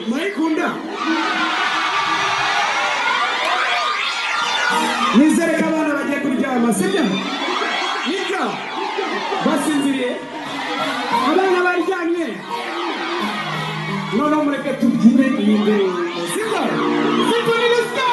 murayikunda nizere ko abana bagiye kuryama sibyo nibyo basinziriye abana baryamye noneho mureke tubyine iyi ndirimbo sibyo sibyo ni let's go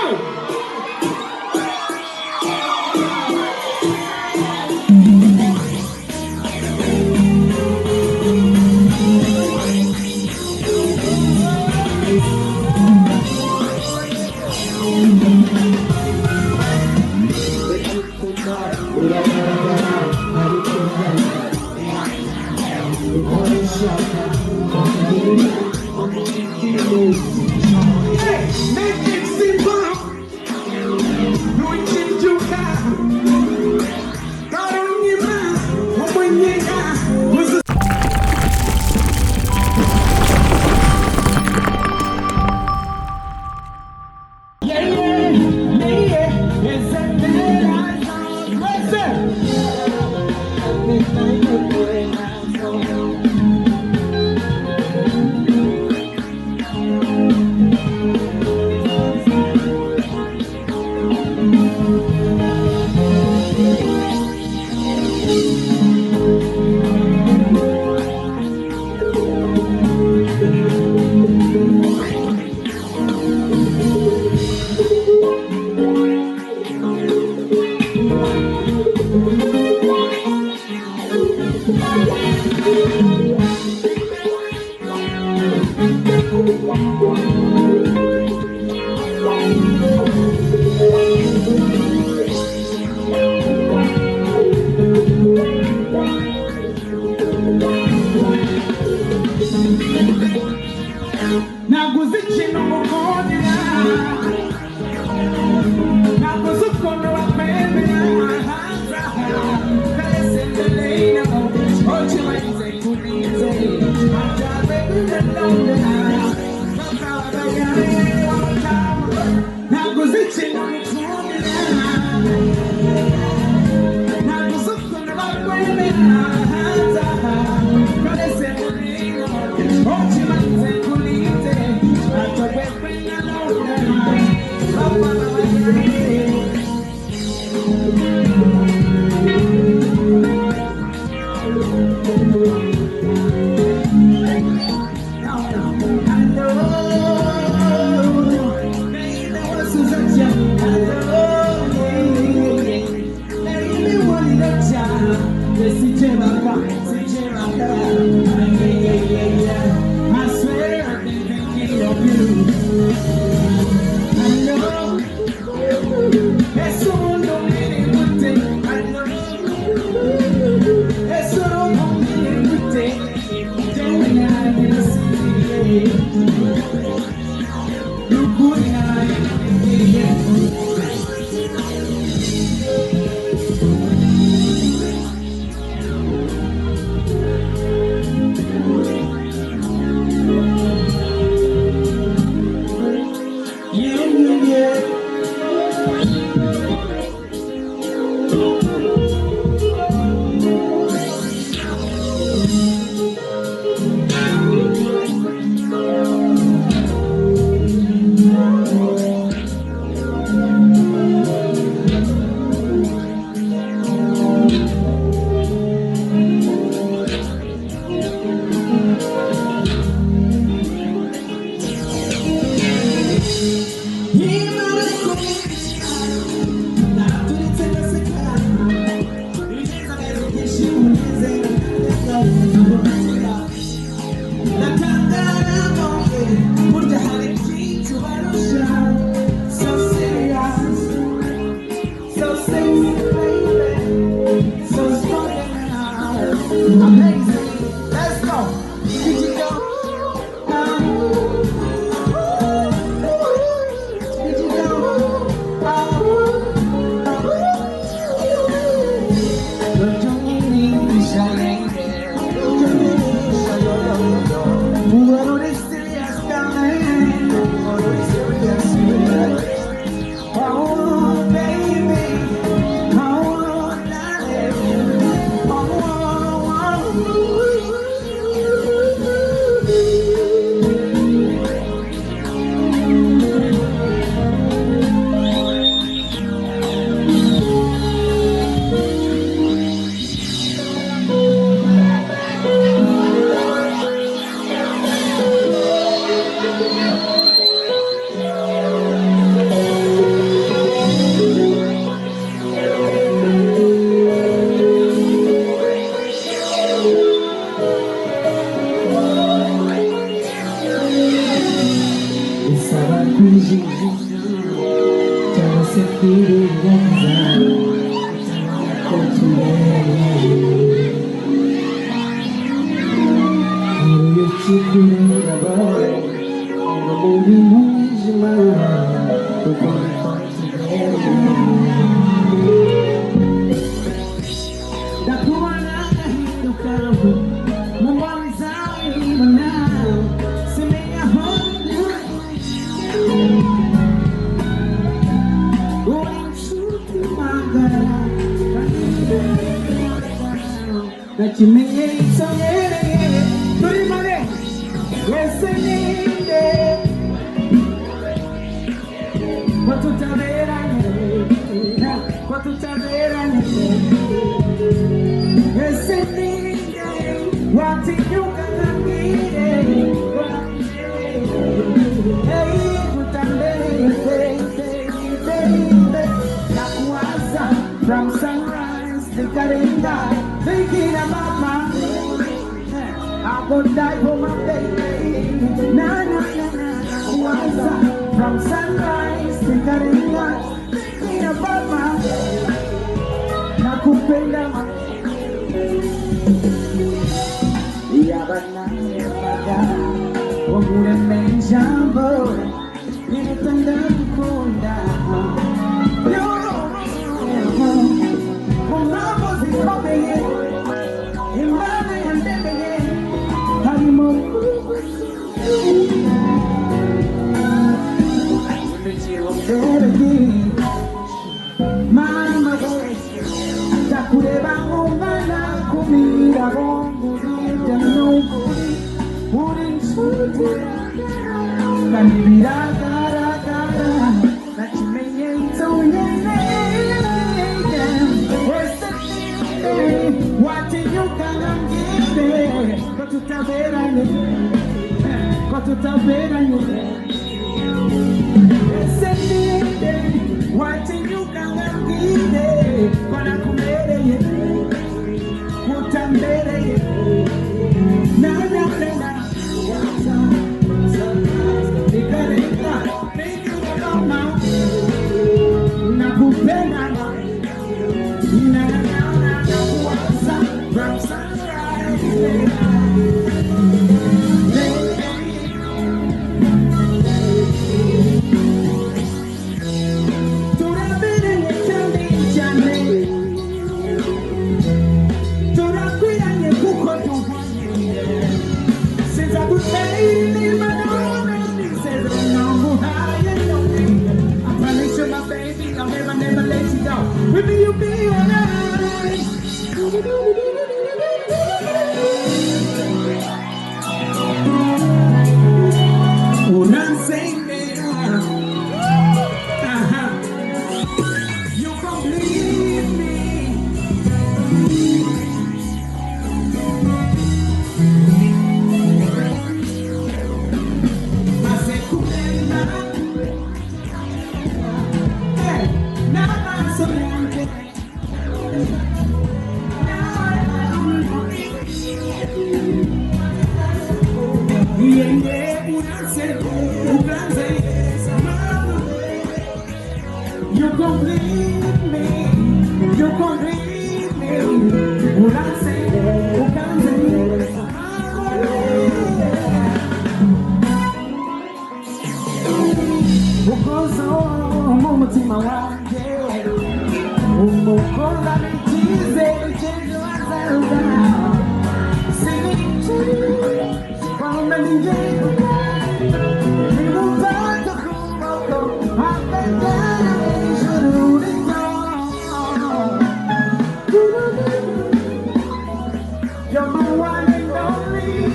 Icuterera boy, muri mwijima, ukuri kwanjye. Ndakubona ngahinduka, mu mboni zawe nkibona, simenya aho uri inshuti magara, nakimenyetso nyereye, turi mane wese ninde ko tutaberanye, ko tutaberanye, wese ninde watinyuka nkambwire, nakuwaza from sunrise to karinga, thinking about my I go die for my baby. Na na na na. Nakuwaza from sunrise to karinga, thinking about my nakupenda ma yabana yabaga wamure menjambo nilipenda kukunda yo mambo zikobeye imana yandebeye harimo mama takureba ngomana kumira bongo nukuri uri inshuti kandi biragaragara nakimenyetso nyereye wese watinyuka nkambwire ko tutaberanye, ko tutaberanye, wese ninde watinyuka nkambwire ko nakubereye, kutambereye, na na na na nikareka nikubona nakupenda na na na nakuwaza from sunrise. With me, you'll be alright. When I'm saying you complete me. I say, hey, now I'm so you complete me, you complete me. When I say, you can't say, because oh, moment in my life, umukola nitize, change myself down. Singing to you, from the day. You're my one and only.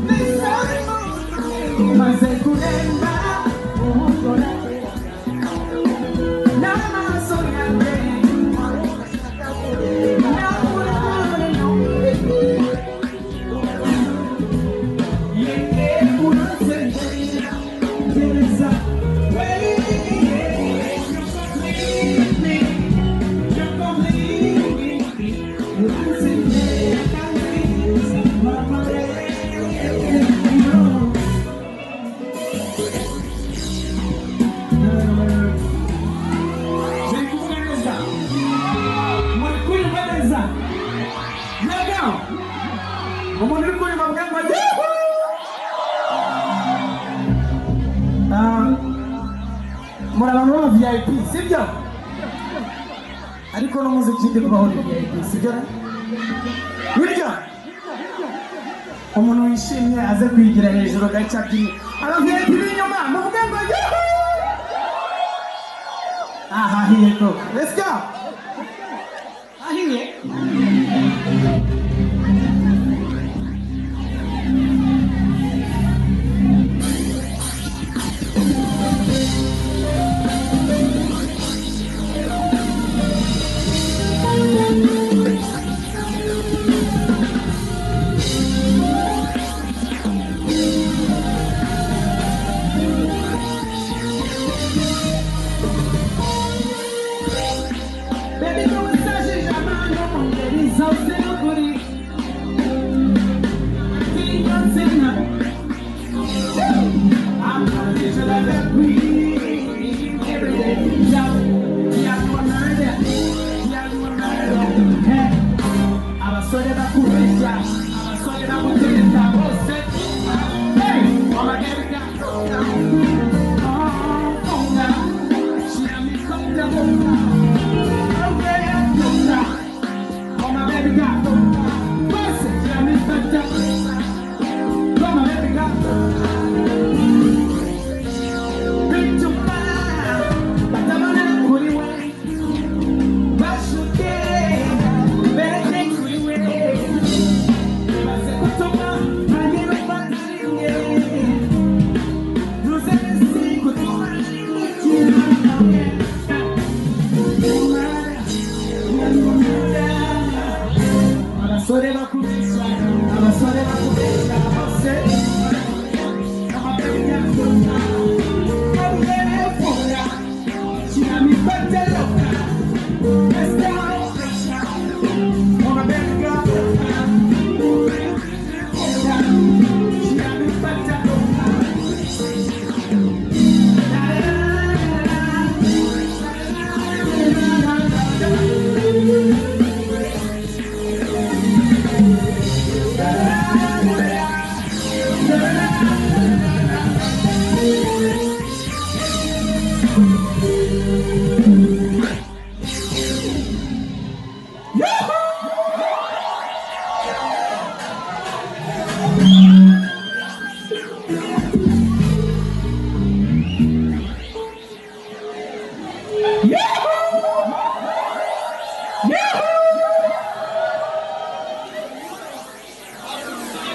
This time, my second and back. Now I'm so young. Now I'm I'm gonna put my VIP sibyo ariko no muziki ndi kubaho ni VIP sibyo burya umuntu wishimye aze kwigira hejuru gaca ati abantu b'inyuma muvuge ngo aha hiye ko let's go ahiye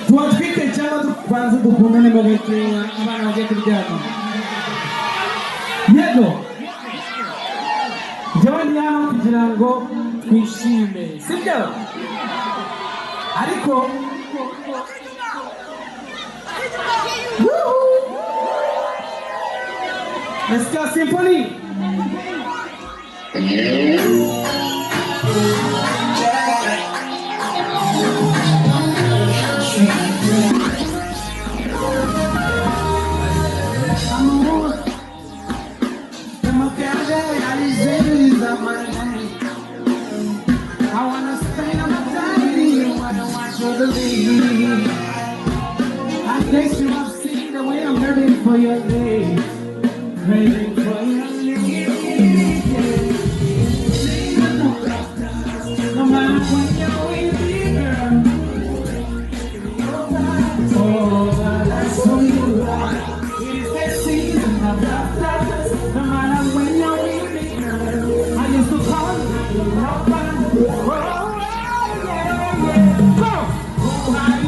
tuwatwike cyangwa tubanze dukundane bagahita abana bagiye kuryama yego jyewe ndi hano kugira ngo twishime sibyo ariko let's go symphony I guess you have seen the way I'm hurting for your day, craving for your name. No matter when you're with me, girl. Oh, that's who you are. It is the season of love. No matter when you're with me, girl. I used to call you nobody. Oh, yeah, yeah. Go!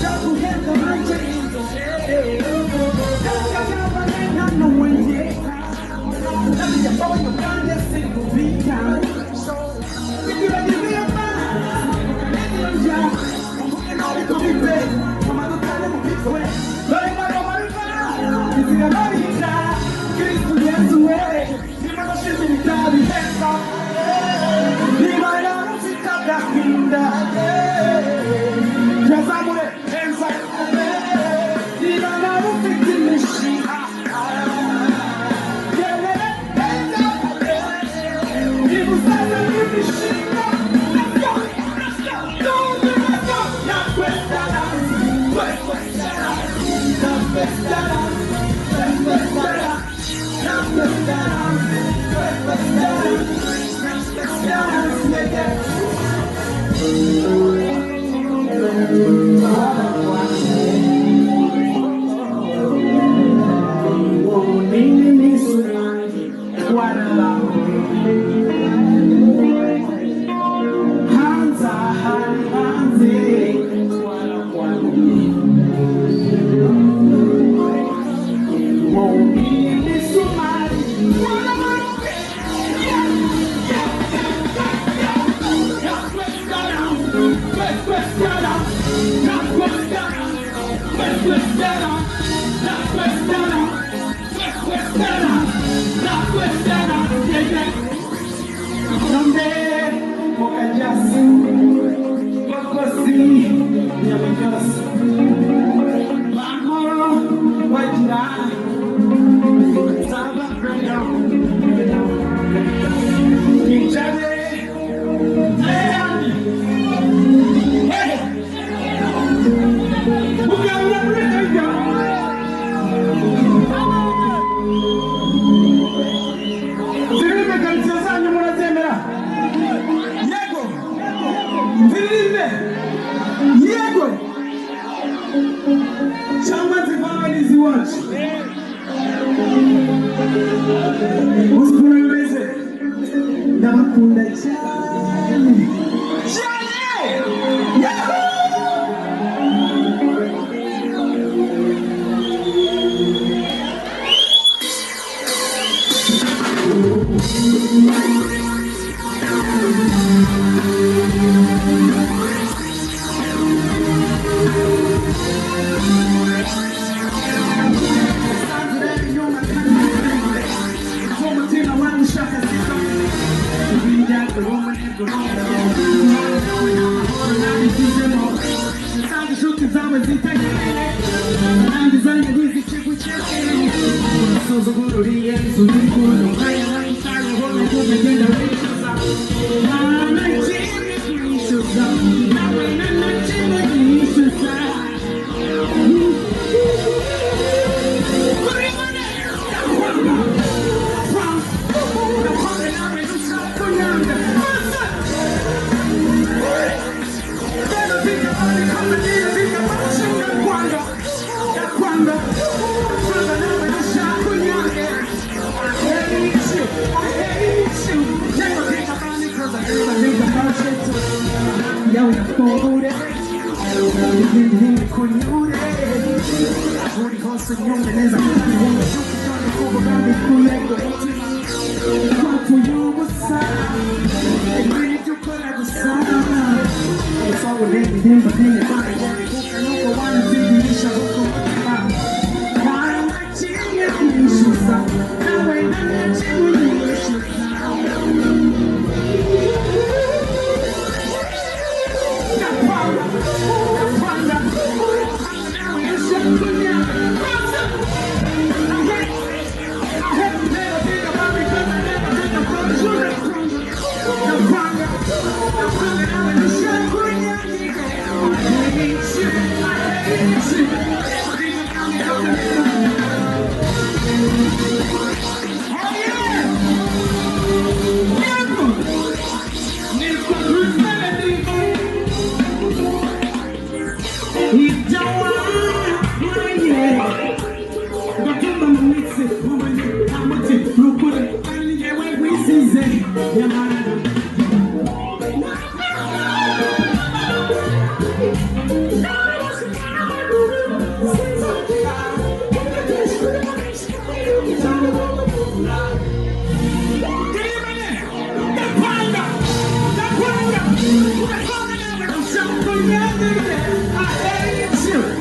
Just to handle Margarita, Cristo Yesu, Imana shimita bihesa, Imana rufika gahinda, Yazamure, Enza, Imana rufika imishiha, Ibusaza imishiha, let's go, let's go, la cuesta,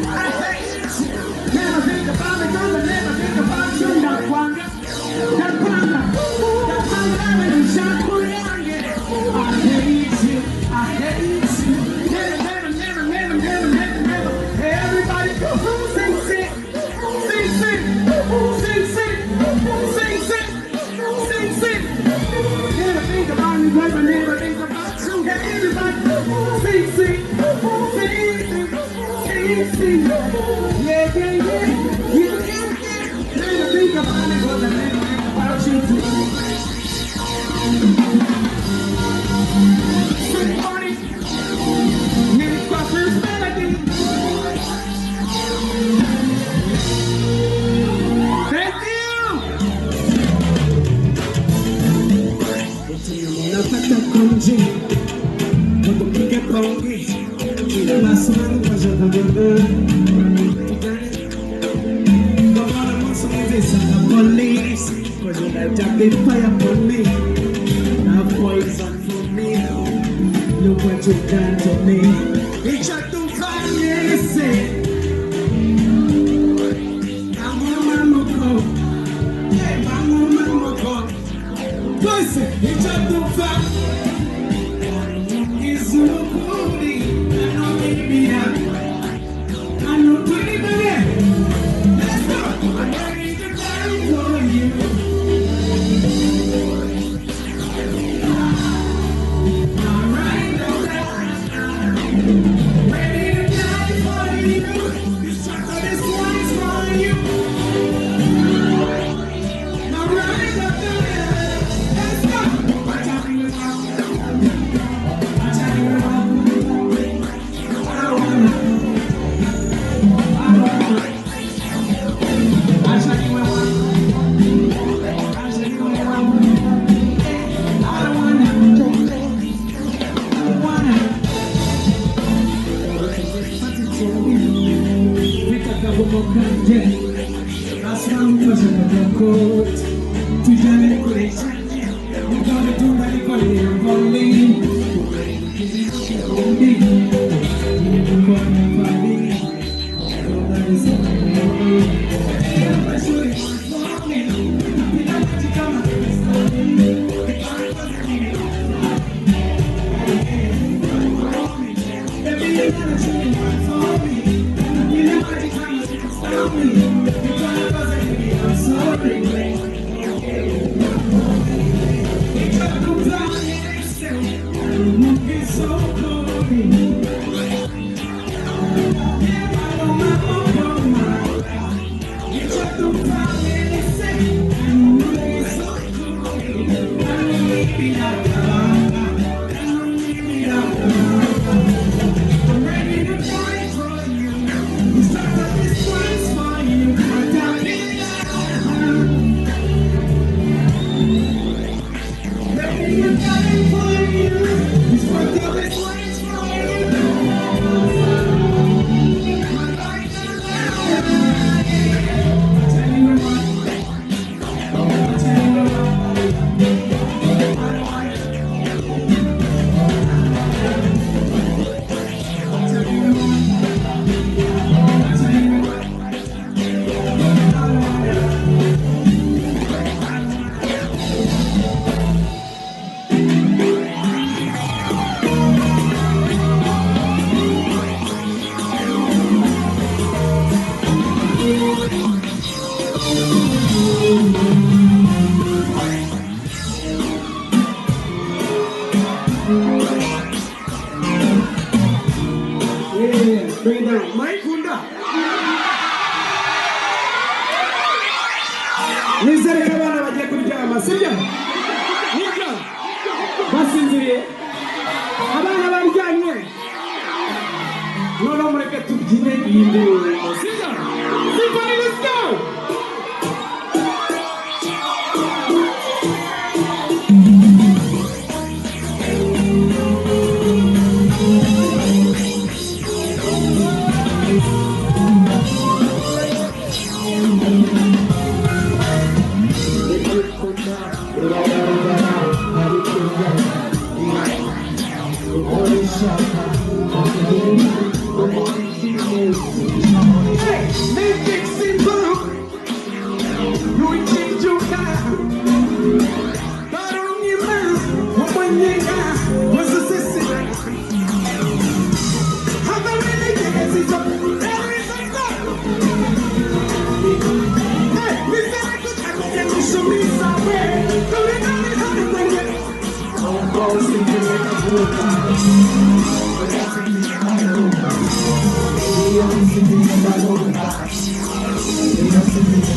I hate you. Never think about it, never think about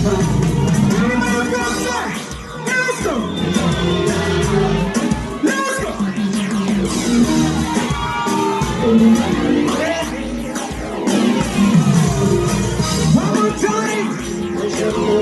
Let's go. Let's go. One more time.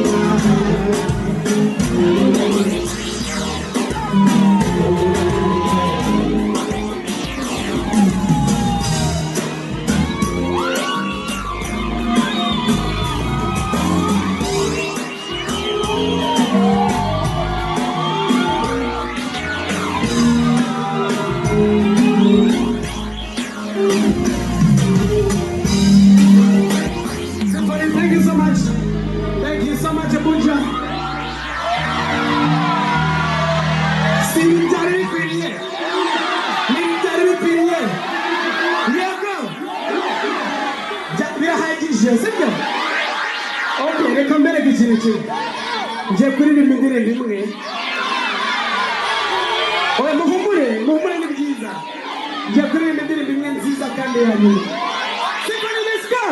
Thank you so much. Thank you so much, Buja. Military period. Military period. Here go. We are hiding here. Sit down. Okay, they come back again. Je kuri ni mingire ndimwe. Oya muhumure ni byiza. Je kuri ni mingire ndimwe nziza kandi ya nyuma. Sikoni, let's go.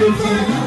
Thank you.